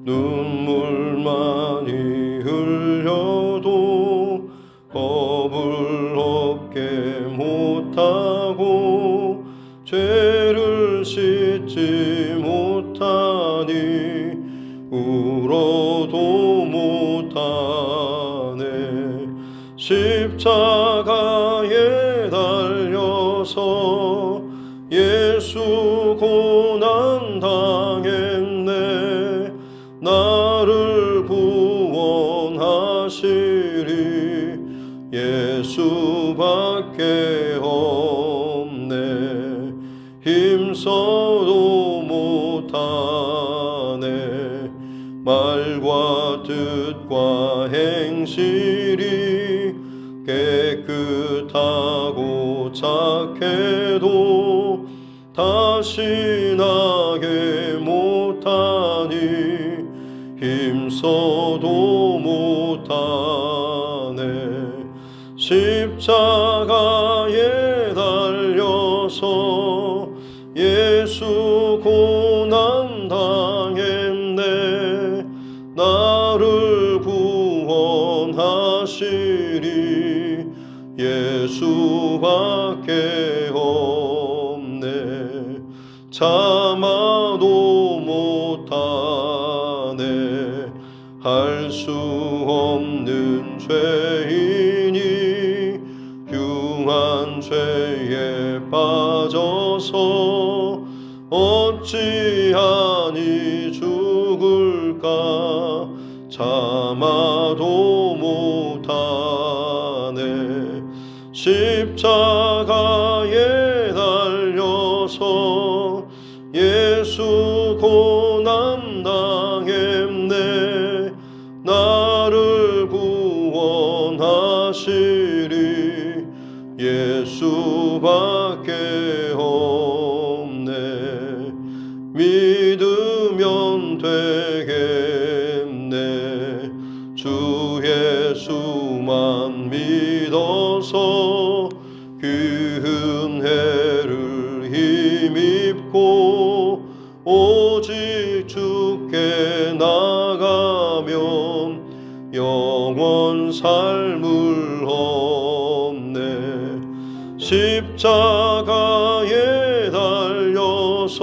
눈물 많이 흘려도 겁을 없게 못하고 죄를 씻지 못하니 울어도 못하네. 십자가에 달려서 예수 고난 당했네. 나를 구원하시리 예수밖에 없네. 힘써도 못하네. 말과 뜻과 행실이 깨끗하고 착해도 다시 나게 못하니 힘써도 못하네. 십자가에 달려서 예수 고난 당했네. 나를 구원하시리 예수밖에 없네. 참아도 못하네. 할 수 없는 죄인이 흉한 죄에 빠져서 어찌하니 죽을까. 참아도 못하네. 십자가에 달려서 예수 고난 당했네. 나를 구원하시리 예수밖에 없네. 믿으면 되겠네. 주 예수만 믿어서 그 은혜를 힘입고 오직 주께 나가면 영원 삶을 얻네. 십자가에 달려서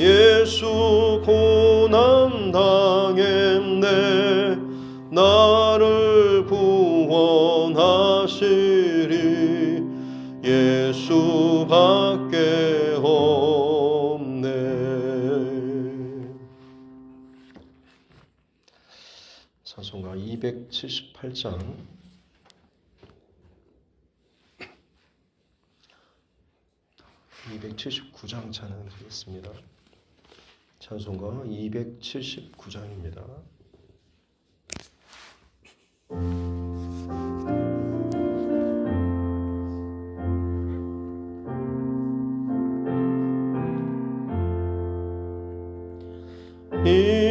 예수 고난 당했네. 나를 구원하시리 예수밖에 없네. 찬송가 278장 279장 찬양드리겠습니다. 찬송가 279장입니다.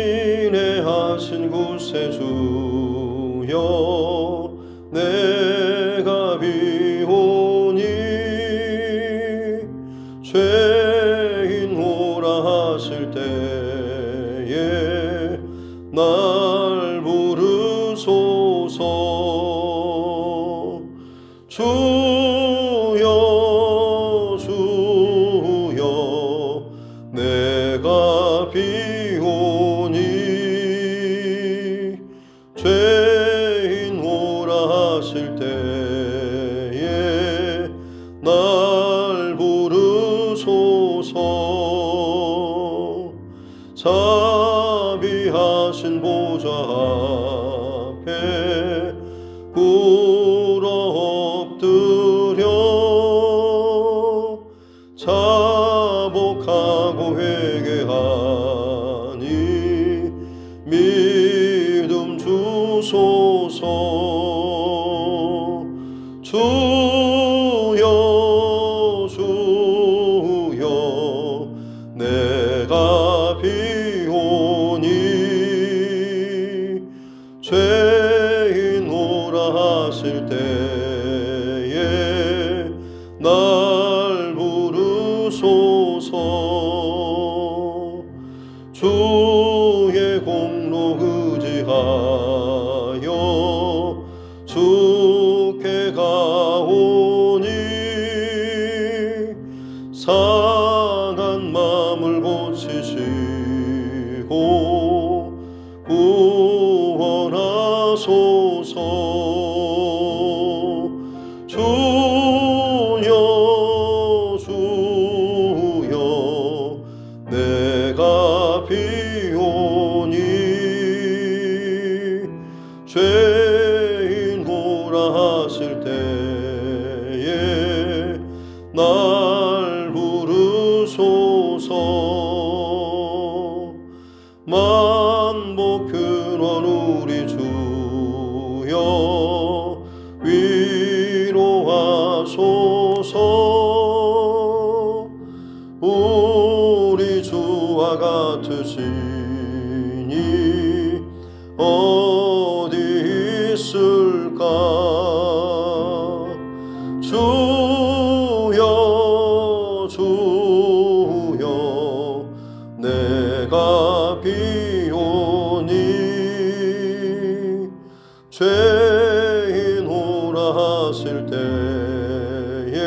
인내하신 구세주여 내가 비오니 죄인 오라 하실 때에 날 부르소서. 주여 주여 내가 비오니 죄인 오라 하실 때에 날 부르소서. 자비하신 보좌 앞에 꿇어 엎드려 자복하고 회개하니 믿음 주소서. 주여 주여 내가 비오니 죄인 주의 공로 의지하여 주께 가오니 상한 마음을 고치시고 구원하소서. 주여 주여 내가 비오니 죄인오라 하실 때에 날 부르소서. 만복 근원 우리 주여 위로하소서. 우리 주와 같으시니 어디 있을까. 주여 주여 내가 비오니 죄인오라 하실 때에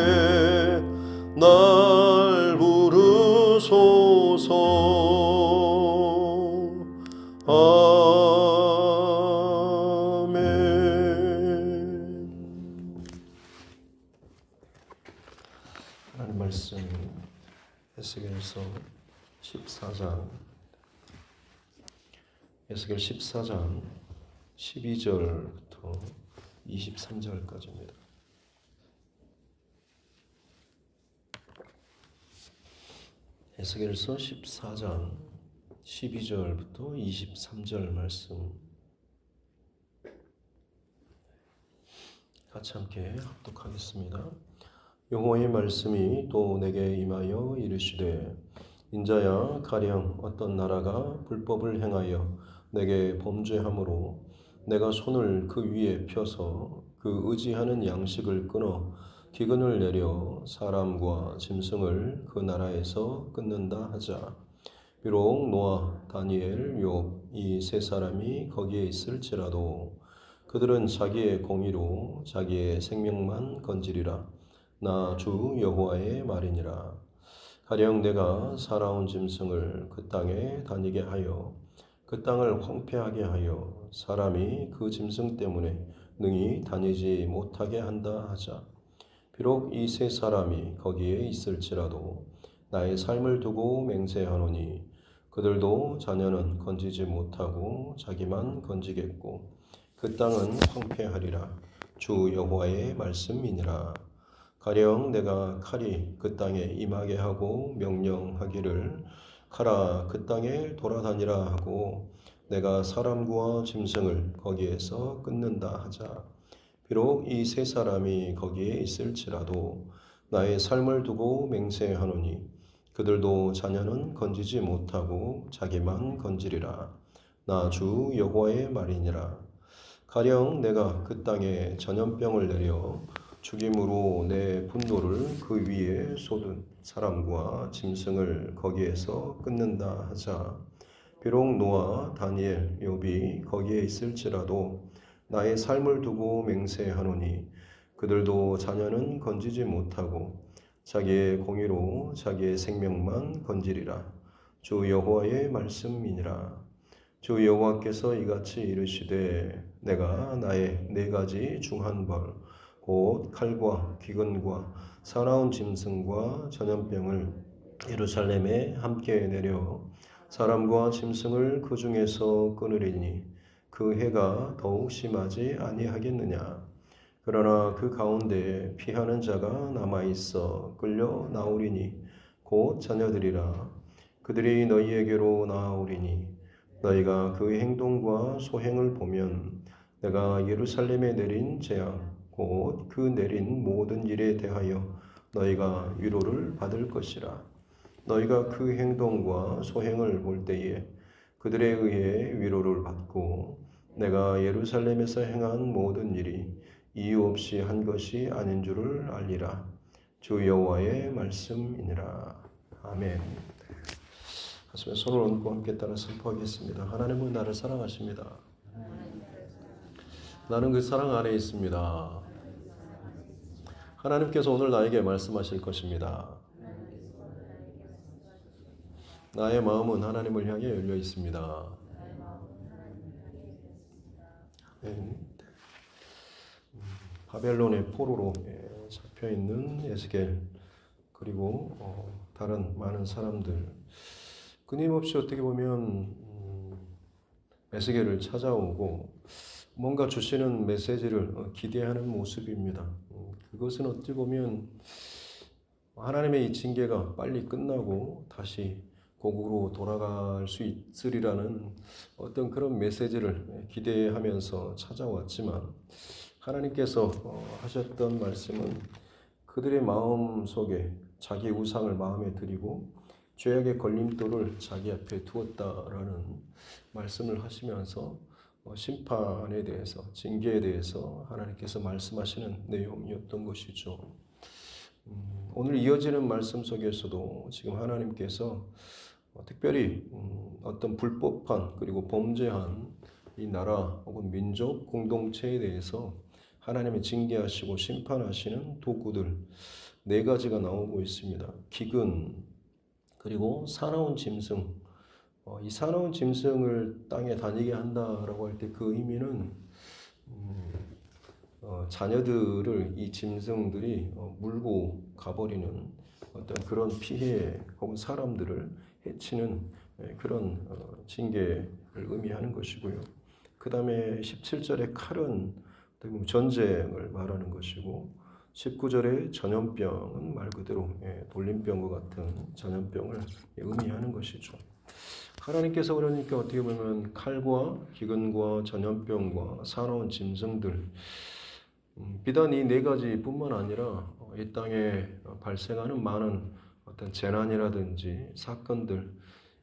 날 부르소서. 아멘. 하나님 말씀 에스겔서 14장 12절부터 23절까지입니다. 에스겔서 14장 12절부터 23절 말씀 같이 함께 합독하겠습니다. 여호와의 말씀이 또 내게 임하여 이르시되 인자야, 가령 어떤 나라가 불법을 행하여 내게 범죄함으로 내가 손을 그 위에 펴서 그 의지하는 양식을 끊어 기근을 내려 사람과 짐승을 그 나라에서 끊는다 하자. 비록 노아, 다니엘, 욥 이 세 사람이 거기에 있을지라도 그들은 자기의 공의로 자기의 생명만 건지리라. 나 주 여호와의 말이니라. 가령 내가 살아온 짐승을 그 땅에 다니게 하여 그 땅을 황폐하게 하여 사람이 그 짐승 때문에 능히 다니지 못하게 한다 하자. 비록 이 세 사람이 거기에 있을지라도 나의 삶을 두고 맹세하노니 그들도 자녀는 건지지 못하고 자기만 건지겠고 그 땅은 황폐하리라. 주 여호와의 말씀이니라. 가령 내가 칼이 그 땅에 임하게 하고 명령하기를 가라 그 땅에 돌아다니라 하고 내가 사람과 짐승을 거기에서 끊는다 하자. 비록 이 세 사람이 거기에 있을지라도 나의 삶을 두고 맹세하노니 그들도 자녀는 건지지 못하고 자기만 건지리라. 나 주 여호와의 말이니라. 가령 내가 그 땅에 전염병을 내려 죽임으로 내 분노를 그 위에 쏟은 사람과 짐승을 거기에서 끊는다 하자. 비록 노아, 다니엘, 욥이 거기에 있을지라도 나의 삶을 두고 맹세하노니 그들도 자녀는 건지지 못하고 자기의 공의로 자기의 생명만 건지리라. 주 여호와의 말씀이니라. 주 여호와께서 이같이 이르시되 내가 나의 네 가지 중한 벌 곧 칼과 기근과 사나운 짐승과 전염병을 예루살렘에 함께 내려 사람과 짐승을 그 중에서 끊으리니 그 해가 더욱 심하지 아니하겠느냐. 그러나 그 가운데 피하는 자가 남아있어 끌려 나오리니 곧 자녀들이라. 그들이 너희에게로 나아오리니 너희가 그 행동과 소행을 보면 내가 예루살렘에 내린 재앙 곧 그 내린 모든 일에 대하여 너희가 위로를 받을 것이라. 너희가 그 행동과 소행을 볼 때에 그들에 의해 위로를 받고 내가 예루살렘에서 행한 모든 일이 이유 없이 한 것이 아닌 줄을 알리라. 주 여호와의 말씀이니라. 아멘. 가슴에 손을 얹고 함께 따라 선포하겠습니다. 하나님은 나를 사랑하십니다. 나는 그 사랑 안에 있습니다. 하나님께서 오늘 나에게 말씀하실 것입니다. 나의 마음은 하나님을 향해 열려 있습니다. 바벨론의 포로로 잡혀 있는 에스겔 그리고 다른 많은 사람들 끊임없이 어떻게 보면 에스겔을 찾아오고 뭔가 주시는 메시지를 기대하는 모습입니다. 그것은 어찌 보면 하나님의 이 징계가 빨리 끝나고 다시 고국으로 돌아갈 수 있으리라는 어떤 그런 메시지를 기대하면서 찾아왔지만 하나님께서 하셨던 말씀은 그들의 마음 속에 자기 우상을 마음에 들이고 죄악의 걸림돌을 자기 앞에 두었다라는 말씀을 하시면서 심판에 대해서 징계에 대해서 하나님께서 말씀하시는 내용이었던 것이죠. 오늘 이어지는 말씀 속에서도 지금 하나님께서 특별히 어떤 불법한 그리고 범죄한 이 나라 혹은 민족 공동체에 대해서 하나님이 징계하시고 심판하시는 도구들 4가지가 나오고 있습니다. 기근 그리고 사나운 짐승. 이 사나운 짐승을 땅에 다니게 한다라고 할 때 그 의미는 자녀들을 이 짐승들이 물고 가버리는 어떤 그런 피해 혹은 사람들을 해치는 그런 징계를 의미하는 것이고요. 그 다음에 17절의 칼은 전쟁을 말하는 것이고 19절의 전염병은 말 그대로 돌림병과 같은 전염병을 의미하는 것이죠. 하나님께서 그러니까 어떻게 보면 칼과 기근과 전염병과 사나운 짐승들 비단 이 4가지뿐만 아니라 이 땅에 발생하는 많은 어떤 재난이라든지 사건들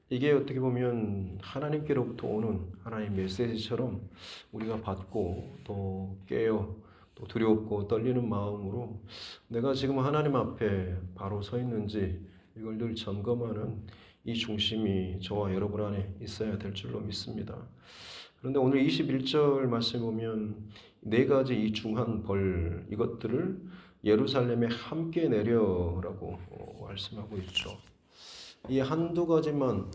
이게 어떻게 보면 하나님께로부터 오는 하나님의 메시지처럼 우리가 받고 또 깨어 또 두렵고 떨리는 마음으로 내가 지금 하나님 앞에 바로 서 있는지 이걸 늘 점검하는 이 중심이 저와 여러분 안에 있어야 될 줄로 믿습니다. 그런데 오늘 21절 말씀 보면 4가지 이 중한 벌 이것들을 예루살렘에 함께 내려라고 말씀하고 있죠. 이 한두 가지만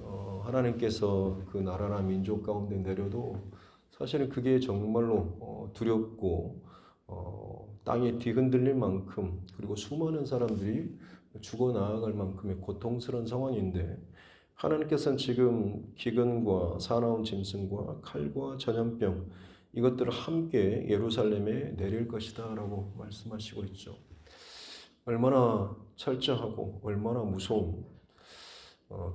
하나님께서 그 나라나 민족 가운데 내려도 사실은 그게 정말로 두렵고 땅이 뒤흔들릴 만큼 그리고 수많은 사람들이 죽어나갈 만큼의 고통스러운 상황인데 하나님께서는 지금 기근과 사나운 짐승과 칼과 전염병 이것들을 함께 예루살렘에 내릴 것이다 라고 말씀하시고 있죠. 얼마나 철저하고 얼마나 무서운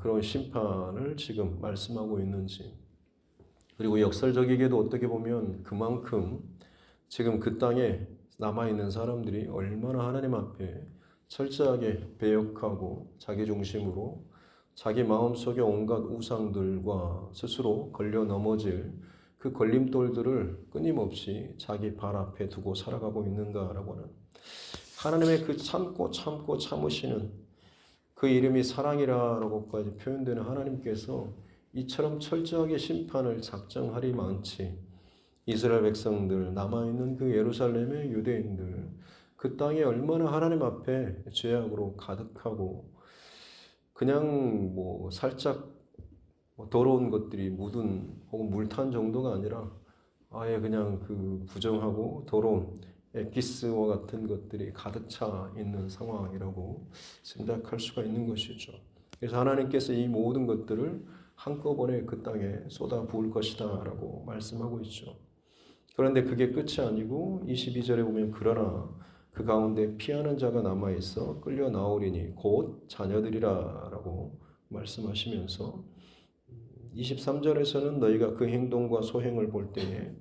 그런 심판을 지금 말씀하고 있는지 그리고 역설적이게도 어떻게 보면 그만큼 지금 그 땅에 남아있는 사람들이 얼마나 하나님 앞에 철저하게 배역하고 자기 중심으로 자기 마음속에 온갖 우상들과 스스로 걸려 넘어질 그 걸림돌들을 끊임없이 자기 발 앞에 두고 살아가고 있는가라고 하는 하나님의 그 참고 참으시는 그 이름이 사랑이라고까지 표현되는 하나님께서 이처럼 철저하게 심판을 작정하리만치 이스라엘 백성들 남아있는 그 예루살렘의 유대인들 그 땅에 얼마나 하나님 앞에 죄악으로 가득하고 그냥 살짝 더러운 것들이 묻은 혹은 물탄 정도가 아니라 아예 그냥 그 부정하고 더러운 엑기스와 같은 것들이 가득 차 있는 상황이라고 생각할 수가 있는 것이죠. 그래서 하나님께서 이 모든 것들을 한꺼번에 그 땅에 쏟아 부을 것이다 라고 말씀하고 있죠. 그런데 그게 끝이 아니고 22절에 보면 그러나 그 가운데 피하는 자가 남아있어 끌려 나오리니 곧 자녀들이라 라고 말씀하시면서 23절에서는 너희가 그 행동과 소행을 볼 때에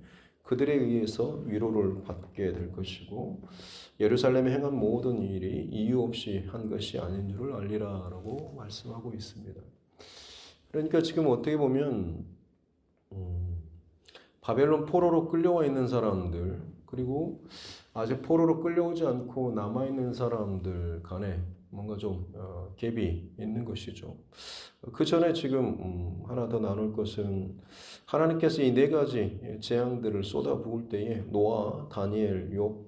그들에 의해서 위로를 받게 될 것이고 예루살렘에 행한 모든 일이 이유 없이 한 것이 아닌 줄을 알리라 라고 말씀하고 있습니다. 그러니까 지금 어떻게 보면 바벨론 포로로 끌려와 있는 사람들 그리고 아직 포로로 끌려오지 않고 남아있는 사람들 간에 뭔가 좀 갭이 있는 것이죠. 그 전에 지금 하나 더 나눌 것은 하나님께서 이 네 가지 재앙들을 쏟아부을 때에 노아, 다니엘, 욥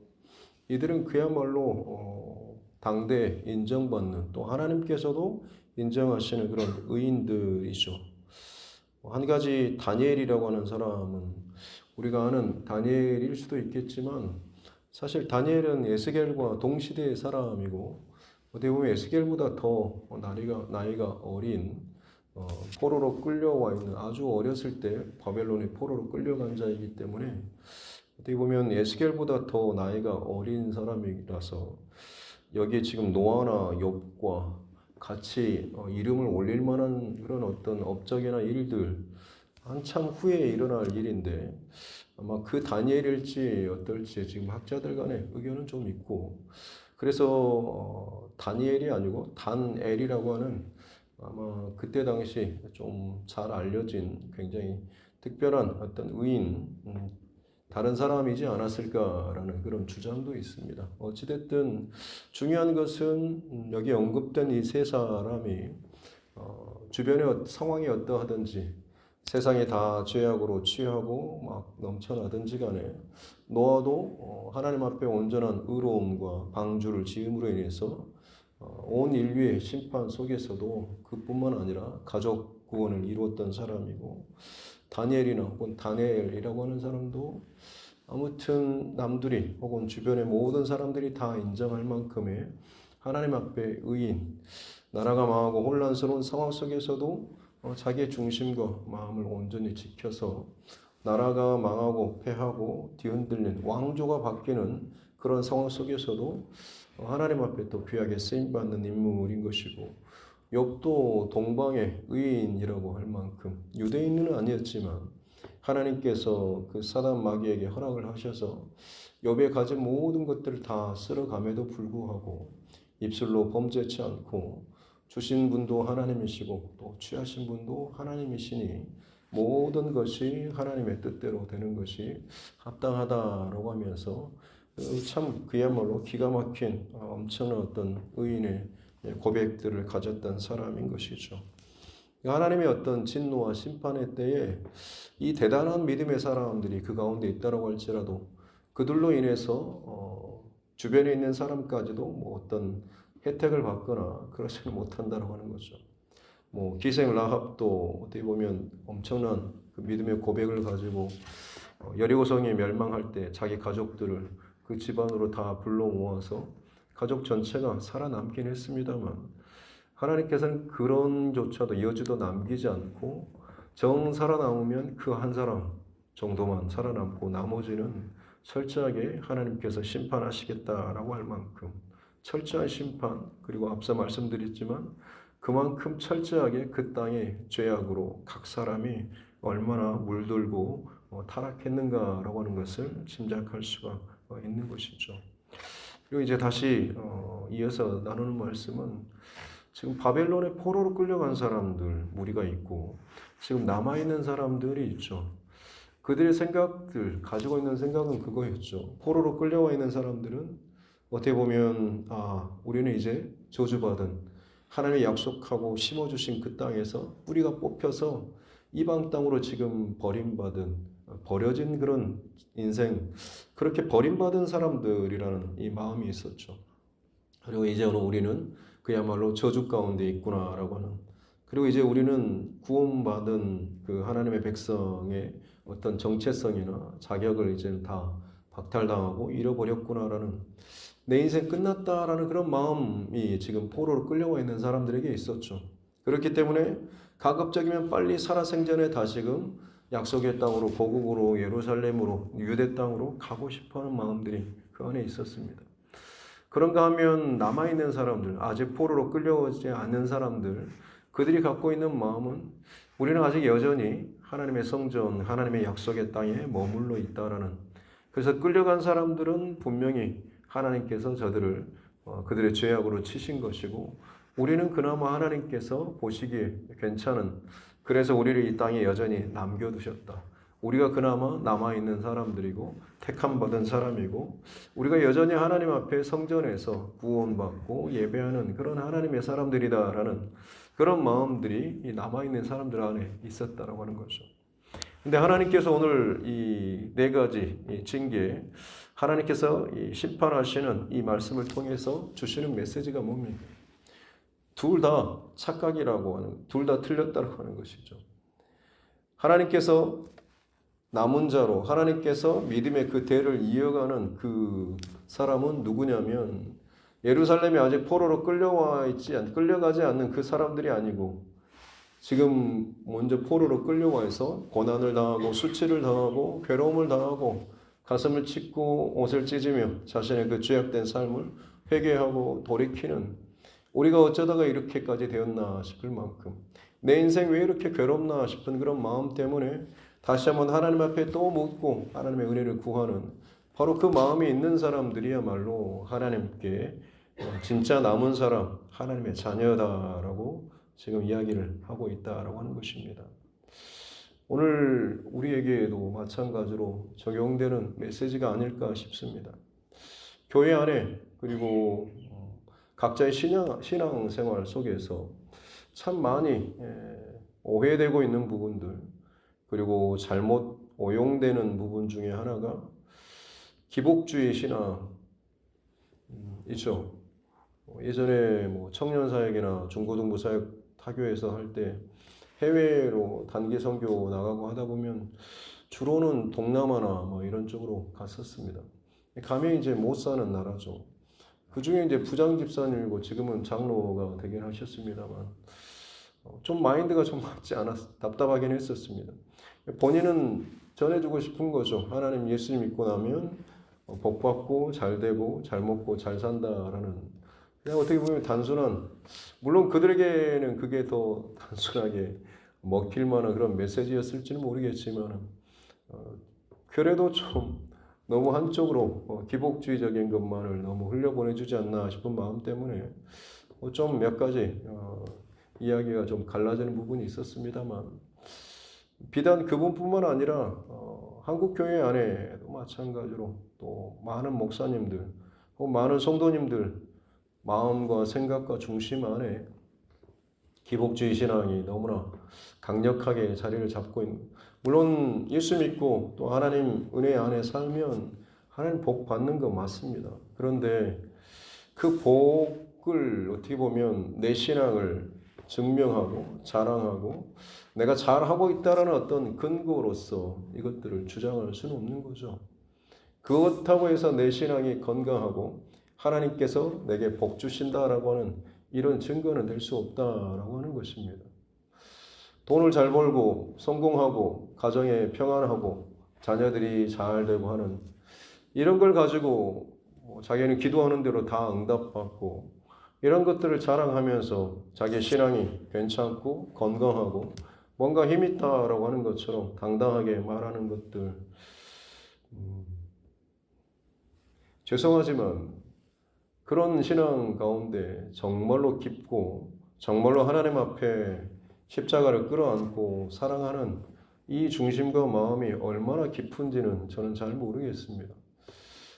이들은 그야말로 당대 인정받는 또 하나님께서도 인정하시는 그런 의인들이죠. 한 가지 다니엘이라고 하는 사람은 우리가 아는 다니엘일 수도 있겠지만 사실 다니엘은 에스겔과 동시대의 사람이고 어떻게 보면 에스겔보다 더 나이가 어린 포로로 끌려와 있는 아주 어렸을 때 바벨론의 포로로 끌려간 자이기 때문에 어떻게 보면 에스겔보다 더 나이가 어린 사람이라서 여기에 지금 노아나 욥과 같이 이름을 올릴 만한 그런 어떤 업적이나 일들 한참 후에 일어날 일인데 아마 그 다니엘일지 어떨지 지금 학자들 간의 의견은 좀 있고 그래서 다니엘이 아니고 단엘이라고 하는 아마 그때 당시 좀 잘 알려진 굉장히 특별한 어떤 의인 다른 사람이지 않았을까라는 그런 주장도 있습니다. 어찌됐든 중요한 것은 여기 언급된 이 세 사람이 주변의 상황이 어떠하든지 세상이 다 죄악으로 취하고 막 넘쳐나든지 간에 노아도 하나님 앞에 온전한 의로움과 방주를 지음으로 인해서 온 인류의 심판 속에서도 그뿐만 아니라 가족 구원을 이루었던 사람이고 다니엘이나 혹은 다니엘이라고 하는 사람도 아무튼 남들이 혹은 주변의 모든 사람들이 다 인정할 만큼의 하나님 앞에 의인, 나라가 망하고 혼란스러운 상황 속에서도 자기의 중심과 마음을 온전히 지켜서 나라가 망하고 패하고 뒤흔들린 왕조가 바뀌는 그런 상황 속에서도 하나님 앞에 또 귀하게 쓰임받는 인물인 것이고 욥도 동방의 의인이라고 할 만큼 유대인은 아니었지만 하나님께서 그 사단 마귀에게 허락을 하셔서 욥의 가진 모든 것들을 다 쓸어감에도 불구하고 입술로 범죄치 않고 주신 분도 하나님이시고 또 취하신 분도 하나님이시니 모든 것이 하나님의 뜻대로 되는 것이 합당하다라고 하면서 참 그야말로 기가 막힌 엄청난 어떤 의인의 고백들을 가졌던 사람인 것이죠. 하나님의 어떤 진노와 심판의 때에 이 대단한 믿음의 사람들이 그 가운데 있다라고 할지라도 그들로 인해서 주변에 있는 사람까지도 뭐 어떤 혜택을 받거나 그러지는 못한다라고 하는 거죠. 뭐 기생 라합도 어떻게 보면 엄청난 그 믿음의 고백을 가지고 여리고성이 멸망할 때 자기 가족들을 그 집안으로 다 불러 모아서 가족 전체가 살아남긴 했습니다만 하나님께서는 그런조차도 여지도 남기지 않고 정 살아남으면 그 한 사람 정도만 살아남고 나머지는 철저하게 하나님께서 심판하시겠다라고 할 만큼 철저한 심판 그리고 앞서 말씀드렸지만 그만큼 철저하게 그 땅의 죄악으로 각 사람이 얼마나 물들고 타락했는가라고 하는 것을 짐작할 수가 있는 것이죠. 그리고 이제 다시 이어서 나누는 말씀은 지금 바벨론의 포로로 끌려간 사람들 무리가 있고 지금 남아있는 사람들이 있죠. 그들의 생각들 가지고 있는 생각은 그거였죠. 포로로 끌려와 있는 사람들은 어떻게 보면 우리는 이제 저주받은 하나님의 약속하고 심어주신 그 땅에서 뿌리가 뽑혀서 이방 땅으로 지금 버려진 그런 인생 그렇게 버림받은 사람들이라는 이 마음이 있었죠. 그리고 이제 우리는 그야말로 저주 가운데 있구나라고 하는 그리고 이제 우리는 구원받은 그 하나님의 백성의 어떤 정체성이나 자격을 이제 다 박탈당하고 잃어버렸구나라는 내 인생 끝났다라는 그런 마음이 지금 포로로 끌려와 있는 사람들에게 있었죠. 그렇기 때문에 가급적이면 빨리 살아생전에 다시금 약속의 땅으로 고국으로 예루살렘으로 유대 땅으로 가고 싶어하는 마음들이 그 안에 있었습니다. 그런가 하면 남아있는 사람들, 아직 포로로 끌려오지 않는 사람들, 그들이 갖고 있는 마음은 우리는 아직 여전히 하나님의 성전, 하나님의 약속의 땅에 머물러 있다라는 그래서 끌려간 사람들은 분명히 하나님께서 저들을 그들의 죄악으로 치신 것이고 우리는 그나마 하나님께서 보시기에 괜찮은 그래서 우리를 이 땅에 여전히 남겨두셨다. 우리가 그나마 남아있는 사람들이고 택함 받은 사람이고 우리가 여전히 하나님 앞에 성전에서 구원받고 예배하는 그런 하나님의 사람들이다라는 그런 마음들이 이 남아있는 사람들 안에 있었다라고 하는 거죠. 근데 하나님께서 오늘 이 네 가지 이 징계, 하나님께서 이 심판하시는 이 말씀을 통해서 주시는 메시지가 뭡니까? 둘 다 착각이라고 하는, 둘 다 틀렸다고 하는 것이죠. 하나님께서 남은 자로 하나님께서 믿음의 그 대를 이어가는 그 사람은 누구냐면 예루살렘에 아직 포로로 끌려가지 않는 그 사람들이 아니고 지금 먼저 포로로 끌려와서 고난을 당하고 수치를 당하고 괴로움을 당하고 가슴을 찢고 옷을 찢으며 자신의 그 죄악된 삶을 회개하고 돌이키는 우리가 어쩌다가 이렇게까지 되었나 싶을 만큼 내 인생 왜 이렇게 괴롭나 싶은 그런 마음 때문에 다시 한번 하나님 앞에 또 묻고 하나님의 은혜를 구하는 바로 그 마음이 있는 사람들이야말로 하나님께 진짜 남은 사람, 하나님의 자녀다라고 지금 이야기를 하고 있다라고 하는 것입니다. 오늘 우리에게도 마찬가지로 적용되는 메시지가 아닐까 싶습니다. 교회 안에 그리고 각자의 신앙생활 속에서 참 많이 오해되고 있는 부분들 그리고 잘못 오용되는 부분 중에 하나가 기복주의 신앙이죠. 예전에 뭐 청년사역이나 중고등부 사역 타교에서 할 때 해외로 단기 선교 나가고 하다 보면 주로는 동남아나 뭐 이런 쪽으로 갔었습니다. 가면 이제 못 사는 나라죠. 그 중에 이제 부장 집사님이고 지금은 장로가 되긴 하셨습니다만 좀 마인드가 좀 맞지 않았 답답하긴 했었습니다. 본인은 전해주고 싶은 거죠. 하나님 예수님 믿고 나면 복 받고 잘 되고 잘 먹고 잘 산다라는 그냥 어떻게 보면 단순한 물론 그들에게는 그게 더 단순하게 먹힐 만한 그런 메시지였을지는 모르겠지만 그래도 좀 너무 한쪽으로 기복주의적인 것만을 너무 흘려보내주지 않나 싶은 마음 때문에 좀 몇 가지 이야기가 좀 갈라지는 부분이 있었습니다만 비단 그분뿐만 아니라 한국 교회 안에도 마찬가지로 또 많은 목사님들 혹은 많은 성도님들 마음과 생각과 중심 안에 기복주의 신앙이 너무나 강력하게 자리를 잡고 있는 물론 예수 믿고 또 하나님 은혜 안에 살면 하나님 복 받는 거 맞습니다. 그런데 그 복을 어떻게 보면 내 신앙을 증명하고 자랑하고 내가 잘하고 있다라는 어떤 근거로서 이것들을 주장할 수는 없는 거죠. 그렇다고 해서 내 신앙이 건강하고 하나님께서 내게 복 주신다라고 하는 이런 증거는 될 수 없다라고 하는 것입니다. 돈을 잘 벌고 성공하고 가정에 평안하고 자녀들이 잘 되고 하는 이런 걸 가지고 자기는 기도하는 대로 다 응답받고 이런 것들을 자랑하면서 자기 신앙이 괜찮고 건강하고 뭔가 힘 있다라고 하는 것처럼 당당하게 말하는 것들 죄송하지만 그런 신앙 가운데 정말로 깊고 정말로 하나님 앞에 십자가를 끌어안고 사랑하는 이 중심과 마음이 얼마나 깊은지는 저는 잘 모르겠습니다.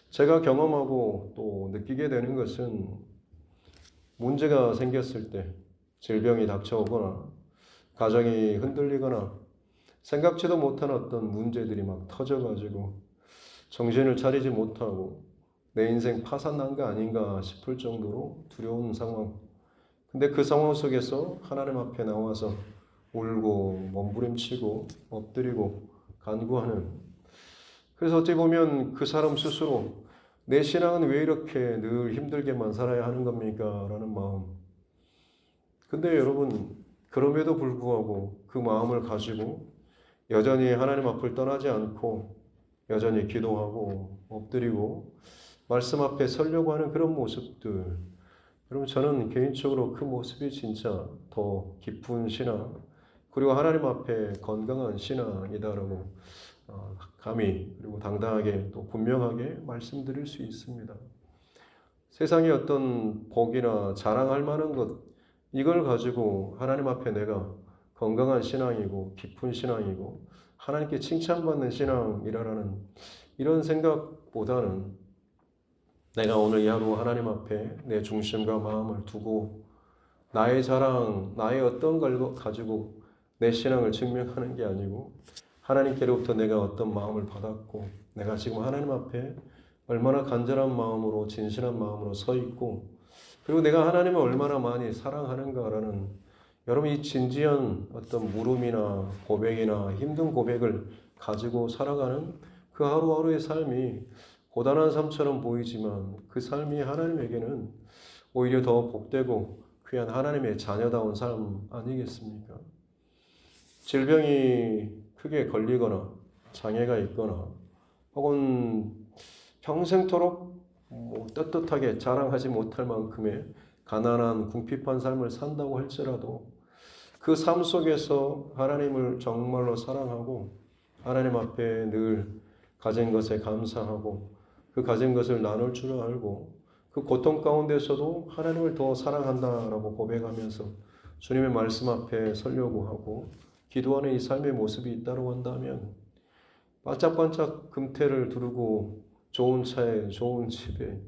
제가 경험하고 또 느끼게 되는 것은 문제가 생겼을 때 질병이 닥쳐오거나 가정이 흔들리거나 생각지도 못한 어떤 문제들이 막 터져가지고 정신을 차리지 못하고 내 인생 파산난 거 아닌가 싶을 정도로 두려운 상황. 근데 그 상황 속에서 하나님 앞에 나와서 울고 몸부림치고 엎드리고 간구하는 그래서 어찌 보면 그 사람 스스로 내 신앙은 왜 이렇게 늘 힘들게만 살아야 하는 겁니까? 라는 마음. 근데 여러분 그럼에도 불구하고 그 마음을 가지고 여전히 하나님 앞을 떠나지 않고 여전히 기도하고 엎드리고 말씀 앞에 서려고 하는 그런 모습들 여러분 저는 개인적으로 그 모습이 진짜 더 깊은 신앙 그리고 하나님 앞에 건강한 신앙이다라고 감히 그리고 당당하게 또 분명하게 말씀드릴 수 있습니다. 세상의 어떤 복이나 자랑할 만한 것 이걸 가지고 하나님 앞에 내가 건강한 신앙이고 깊은 신앙이고 하나님께 칭찬받는 신앙이라는 이런 생각보다는 내가 오늘 이 하루 하나님 앞에 내 중심과 마음을 두고 나의 자랑, 나의 어떤 걸 가지고 내 신앙을 증명하는 게 아니고 하나님께로부터 내가 어떤 마음을 받았고 내가 지금 하나님 앞에 얼마나 간절한 마음으로 진실한 마음으로 서 있고 그리고 내가 하나님을 얼마나 많이 사랑하는가라는 여러분 이 진지한 어떤 물음이나 고백이나 힘든 고백을 가지고 살아가는 그 하루하루의 삶이 고단한 삶처럼 보이지만 그 삶이 하나님에게는 오히려 더 복되고 귀한 하나님의 자녀다운 삶 아니겠습니까? 질병이 크게 걸리거나 장애가 있거나 혹은 평생토록 떳떳하게 자랑하지 못할 만큼의 가난한 궁핍한 삶을 산다고 할지라도 그 삶 속에서 하나님을 정말로 사랑하고 하나님 앞에 늘 가진 것에 감사하고 그 가진 것을 나눌 줄 알고 그 고통 가운데서도 하나님을 더 사랑한다라고 고백하면서 주님의 말씀 앞에 서려고 하고 기도하는 이 삶의 모습이 있다고 한다면 반짝반짝 금태를 두르고 좋은 차에 좋은 집에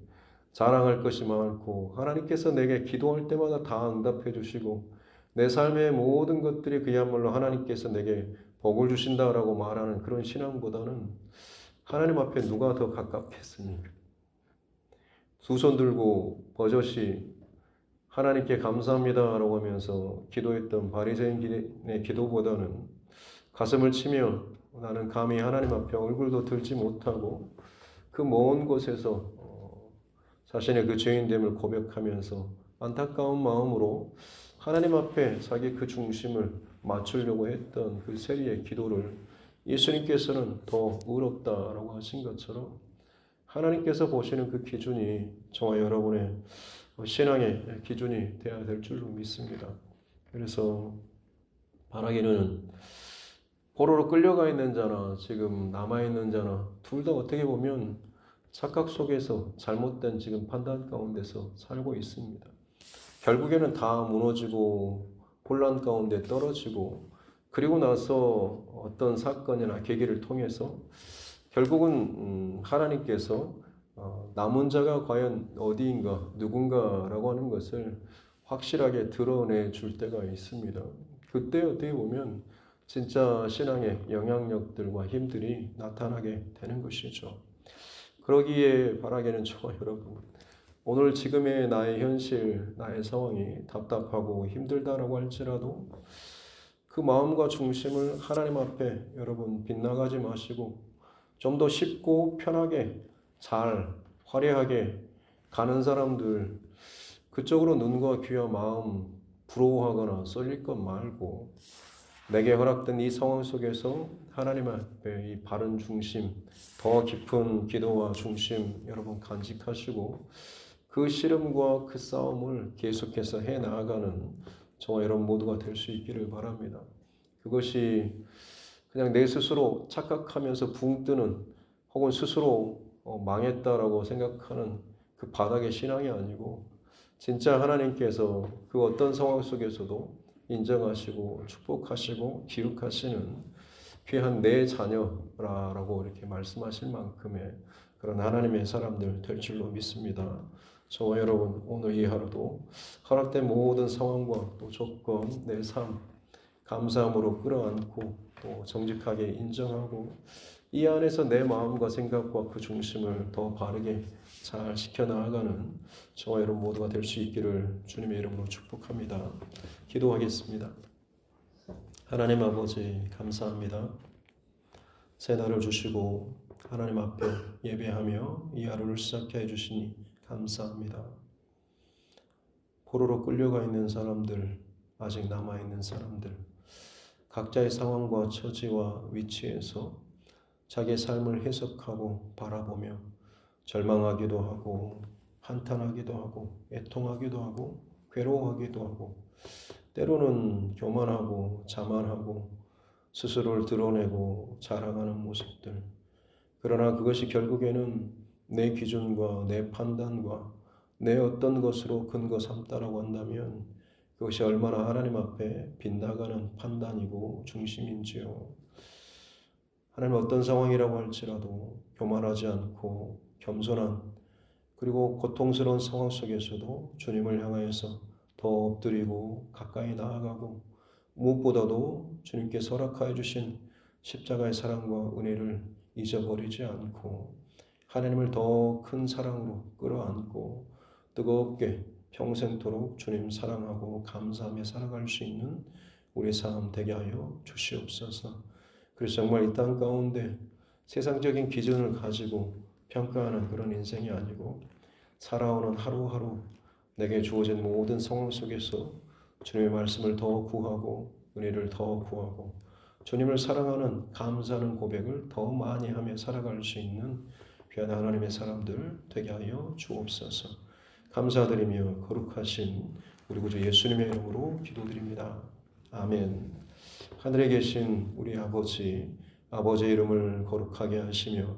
자랑할 것이 많고 하나님께서 내게 기도할 때마다 다 응답해 주시고 내 삶의 모든 것들이 그야말로 하나님께서 내게 복을 주신다라고 말하는 그런 신앙보다는 하나님 앞에 누가 더 가깝겠습니까? 두 손 들고 버젓이 하나님께 감사합니다라고 하면서 기도했던 바리새인의 기도보다는 가슴을 치며 나는 감히 하나님 앞에 얼굴도 들지 못하고 그 먼 곳에서 자신의 그 죄인됨을 고백하면서 안타까운 마음으로 하나님 앞에 자기 그 중심을 맞추려고 했던 그 세리의 기도를 예수님께서는 더 의롭다라고 하신 것처럼 하나님께서 보시는 그 기준이 저와 여러분의 신앙의 기준이 되어야 될 줄로 믿습니다. 그래서 바라기는 포로로 끌려가 있는 자나 지금 남아있는 자나 둘 다 어떻게 보면 착각 속에서 잘못된 지금 판단 가운데서 살고 있습니다. 결국에는 다 무너지고 혼란 가운데 떨어지고 그리고 나서 어떤 사건이나 계기를 통해서 결국은 하나님께서 남은 자가 과연 어디인가 누군가라고 하는 것을 확실하게 드러내 줄 때가 있습니다. 그때 어떻게 보면 진짜 신앙의 영향력들과 힘들이 나타나게 되는 것이죠. 그러기에 바라기는 저와 여러분 오늘 지금의 나의 현실, 나의 상황이 답답하고 힘들다라고 할지라도 그 마음과 중심을 하나님 앞에 여러분 빗나가지 마시고 좀 더 쉽고 편하게 잘 화려하게 가는 사람들 그쪽으로 눈과 귀와 마음 부러워하거나 쏠릴 것 말고 내게 허락된 이 상황 속에서 하나님 앞에 이 바른 중심, 더 깊은 기도와 중심 여러분 간직하시고 그 씨름과 그 싸움을 계속해서 해나가는 저와 여러분 모두가 될 수 있기를 바랍니다. 그것이 그냥 내 스스로 착각하면서 붕 뜨는 혹은 스스로 망했다라고 생각하는 그 바닥의 신앙이 아니고 진짜 하나님께서 그 어떤 상황 속에서도 인정하시고 축복하시고 기록하시는 귀한 내 자녀라고 이렇게 말씀하실 만큼의 그런 하나님의 사람들 될 줄로 믿습니다. 저와 여러분 오늘 이 하루도 허락된 모든 상황과 또 조건 내 삶 감사함으로 끌어안고 또 정직하게 인정하고 이 안에서 내 마음과 생각과 그 중심을 더 바르게 잘 지켜나가는 저와 여러분 모두가 될 수 있기를 주님의 이름으로 축복합니다. 기도하겠습니다. 하나님 아버지 감사합니다. 새 날을 주시고 하나님 앞에 예배하며 이 하루를 시작해 해주시니 감사합니다. 포로로 끌려가 있는 사람들, 아직 남아있는 사람들, 각자의 상황과 처지와 위치에서 자기의 삶을 해석하고 바라보며 절망하기도 하고 한탄하기도 하고 애통하기도 하고 괴로워하기도 하고 때로는 교만하고 자만하고 스스로를 드러내고 자랑하는 모습들. 그러나 그것이 결국에는 내 기준과 내 판단과 내 어떤 것으로 근거 삼다라고 한다면 그것이 얼마나 하나님 앞에 빗나가는 판단이고 중심인지요. 하나님 어떤 상황이라고 할지라도 교만하지 않고 겸손한 그리고 고통스러운 상황 속에서도 주님을 향하여서 더 엎드리고 가까이 나아가고 무엇보다도 주님께 허락하여 주신 십자가의 사랑과 은혜를 잊어버리지 않고 하나님을 더 큰 사랑으로 끌어안고 뜨겁게 평생토록 주님 사랑하고 감사하며 살아갈 수 있는 우리 삶 되게 하여 주시옵소서. 그래서 정말 이 땅 가운데 세상적인 기준을 가지고 평가하는 그런 인생이 아니고 살아오는 하루하루 내게 주어진 모든 상황 속에서 주님의 말씀을 더 구하고 은혜를 더 구하고 주님을 사랑하는 감사하는 고백을 더 많이 하며 살아갈 수 있는 귀한 하나님의 사람들 되게 하여 주옵소서. 감사드리며 거룩하신 우리 구주 예수님의 이름으로 기도드립니다. 아멘. 하늘에 계신 우리 아버지, 아버지의 이름을 거룩하게 하시며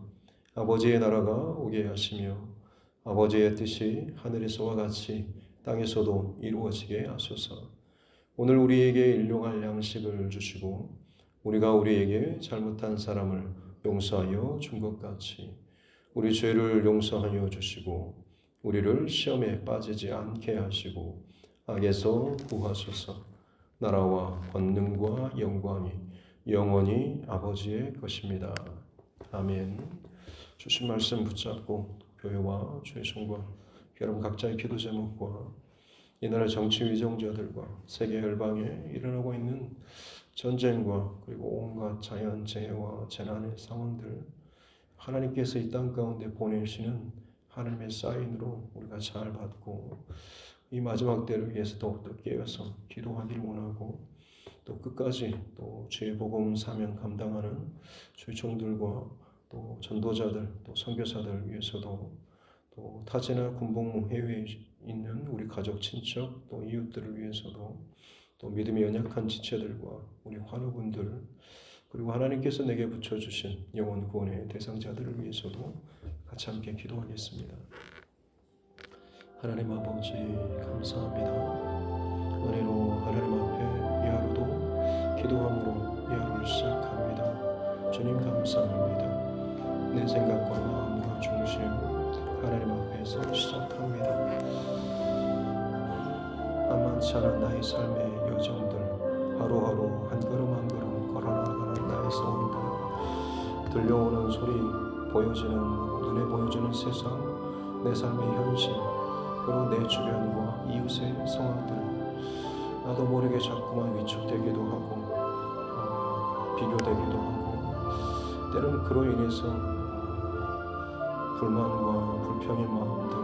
아버지의 나라가 오게 하시며 아버지의 뜻이 하늘에서와 같이 땅에서도 이루어지게 하소서. 오늘 우리에게 일용할 양식을 주시고 우리가 우리에게 잘못한 사람을 용서하여 준 것 같이 우리 죄를 용서하여 주시고 우리를 시험에 빠지지 않게 하시고 악에서 구하소서. 나라와 권능과 영광이 영원히 아버지의 것입니다. 아멘. 주신 말씀 붙잡고 교회와 주의 성과 여러분 각자의 기도 제목과 이 나라 정치 위정자들과 세계 열방에 일어나고 있는 전쟁과 그리고 온갖 자연재해와 재난의 상황들 하나님께서 이 땅 가운데 보내시는 하나님의 사인으로 우리가 잘 받고 이 마지막 때를 위해서 더욱더 깨어서 기도하기를 원하고 또 끝까지 또 주의 복음 사명 감당하는 주의 종들과 또 전도자들 또 선교사들 위해서도 또 타지나 군복무 해외에 있는 우리 가족 친척 또 이웃들을 위해서도 또 믿음이 연약한 지체들과 우리 환우분들 그리고 하나님께서 내게 붙여주신 영혼 구원의 대상자들을 위해서도 같이 함께 기도하겠습니다. 하나님 아버지 감사합니다. 은혜로 하나님 앞에 이 하루도 기도함으로 이 하루를 시작합니다. 주님 감사합니다. 내 생각과 마음과 중심 하나님 앞에서 시작합니다. 만만치 않은 나의 삶의 여정들 하루하루 한 걸음 한 걸음 걸어나가는 나의 소원들 들려오는 소리 보여지는 눈에 보여지는 세상 내 삶의 현실 그리고 내 주변과 이웃의 상황들 나도 모르게 자꾸만 위축되기도 하고 비교되기도 하고 때로는 그로 인해서 불만과 불평의 마음들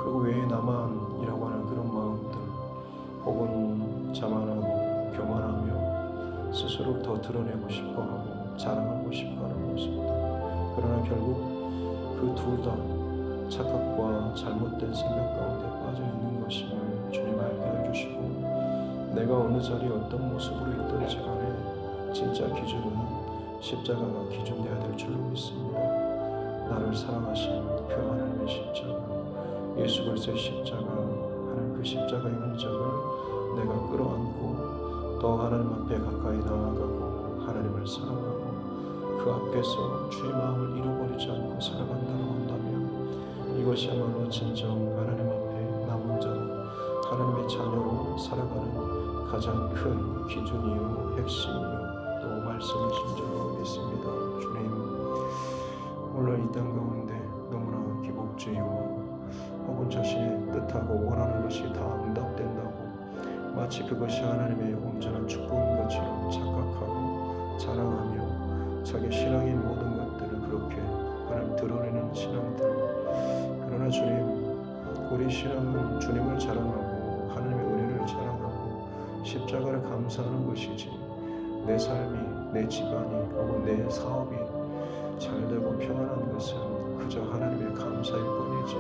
그리고 왜 나만이라고 하는 그런 마음들 혹은 자만하고 교만하며 스스로 더 드러내고 싶어하고 자랑하고 싶어하는 모습들 그러나 결국 그 둘 다 착각과 잘못된 생각 가운데 빠져 있는 것임을 주님 알게 해주시고 내가 어느 자리에 어떤 모습으로 있든지 간에 진짜 기준은 십자가가 기준되어야 될 줄로 믿습니다. 나를 사랑하신 그 하나님의 십자가 예수 그리스도의 십자가 하나님 그 십자가의 흔적을 내가 끌어안고 더 하나님 앞에 가까이 나아가고 하나님을 사랑하고 그 앞에서 주의 마음을 잃어버리지 않고 살아간다고 한다면 이것이야말로 진정 하나님 앞에 나 혼자 하나님의 자녀로 살아가는 가장 큰 기준이요 핵심이요 또 말씀이신 줄로 믿습니다. 주님 오늘 이 땅 가운데 너무나 기복주의와 혹은 자신의 뜻하고 원하는 것이 다 응답된다고 마치 그것이 하나님의 온전한 축복인 것처럼 착각하고 자랑하며 자기 신앙의 모든 것들을 그렇게 하나님 드러내는 신앙들 그러나 주님 우리 신앙은 주님을 자랑하고 하나님의 은혜를 자랑하고 십자가를 감사하는 것이지 내 삶이 내 집안이 혹은 내 사업이 잘되고 평안한 것은 그저 하나님의 감사일 뿐이지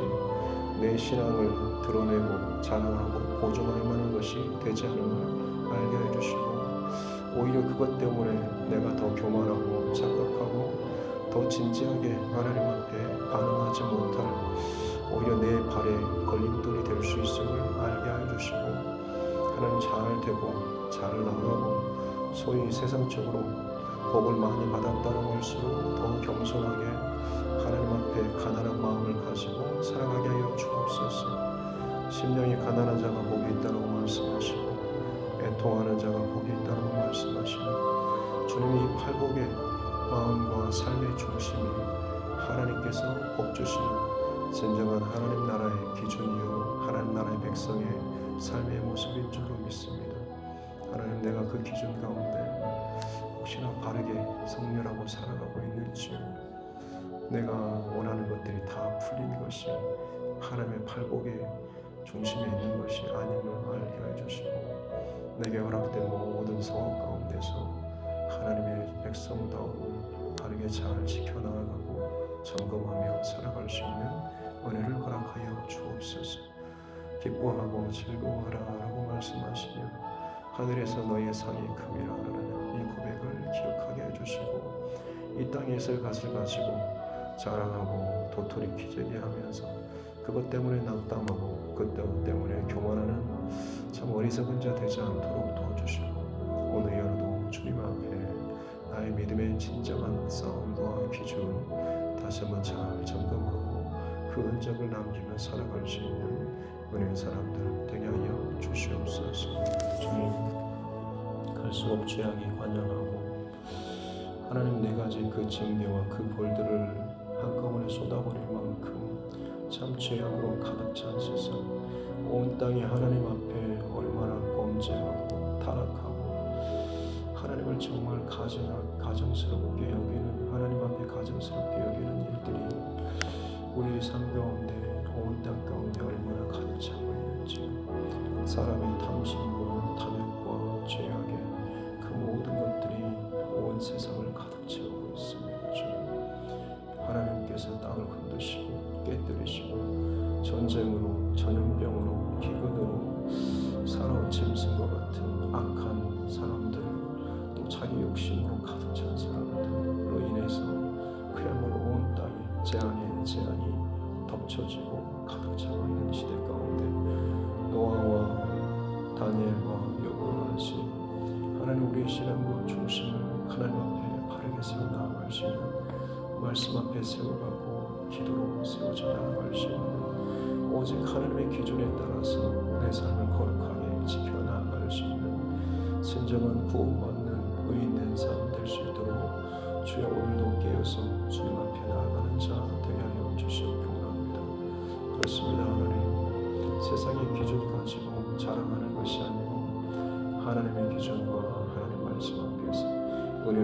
내 신앙을 드러내고 자랑하고 보존할 만한 것이 되지 않음을 알게 해주시고 오히려 그것 때문에 내가 더 교만하고 착각하고 더 진지하게 하나님 앞에 반응하지 못할 오히려 내 발에 걸림돌이 될 수 있음을 알게 해주시고 하나님 잘 되고 잘 나가고 소위 세상적으로 복을 많이 받았다는 걸수록 더 겸손하게 하나님 앞에 가난한 마음을 가지고 살아가게 하여 주옵소서. 심령이 가난한 자가 복이 있다고 말씀하시고 애통하는 자가 복이 있다고 말씀하시는 주님의 이 팔복의 마음과 삶의 중심이 하나님께서 복 주시는 진정한 하나님 나라의 기준이요 하나님 나라의 백성의 삶의 모습인 줄로 믿습니다. 하나님, 내가 그 기준 가운데 혹시나 바르게 성렬하고 살아가고 있는지, 내가 원하는 것들이 다 풀린 것이 하나님의 팔복의 중심에 있는 것이 아님을 알게 해주시고, 내게 허락된 모든 상황 가운데서 하나님의 백성다움을 바르게 잘 지켜나가고 점검하며 살아갈 수 있는 은혜를 허락하여 주옵소서. 기뻐하고 즐거워하라 라고 말씀하시며 하늘에서 너희의 상이 큼이라라는 이 고백을 기억하게 해주시고, 이 땅에서의 것을 가지고 자랑하고 도토리 키재기 하면서 그것 때문에 낙담하고 그것 때문에 교만하는 참 어리석은 자 되지 않도록 도와주시고, 오늘 여러도 주님 앞에 나의 믿음의 진정한 싸움과 기준 다시 한번 잘 점검하고 그 흔적을 남기며 살아갈 수 있는 은혜의 사람들 되게 하여 주시옵소서. 주님, 갈수록 죄악이 관영하고 하나님 네 가지 그 징계와 그 벌들을 한꺼번에 쏟아버릴 만큼 참 죄악으로 가득 찬 세상, 온 땅이 하나님 앞에 얼마나 범죄하고 타락하고 하나님을 정말 가정스럽게 여기는, 하나님 앞에 가정스럽게 여기는 일들이 우리의 삶 가운데, 온 땅 가운데 얼마나 가득 차고 있는지, 사람의 탐심과 탐욕과 죄악의 그 모든 것들이 온 세상을 가득 채우고 있습니다. 주님, 하나님께서 땅을 흔드시고 깨뜨리시고 전쟁으로, 전염병으로, 기근으로, 사나운 짐승과 같은 악한 사람들, 또 자기 욕심으로 가득 찬 사람들로 인해서 그야말로 온 땅이 재앙에 재앙이 덮쳐지고 가득 차고 있는 시대 가운데 노아와 다니엘과 욥과 같이 하나님, 우리의 신앙과 중심을 하나님 앞에 바르게 세워 나아갈 수 있는, 말씀 앞에 세워가고 기도로 세워져 나아갈 수 있는, 오직 하나님의 기준에 따라서 내 삶을 거룩하게 지켜나갈 수 있는 진정한 구원받는 의인된 삶 될 수 있도록 주여 오늘도 깨어서 주님 앞에 나아가는 자 되게 하여 주시옵소서. 그렇습니다. 하나님, 세상의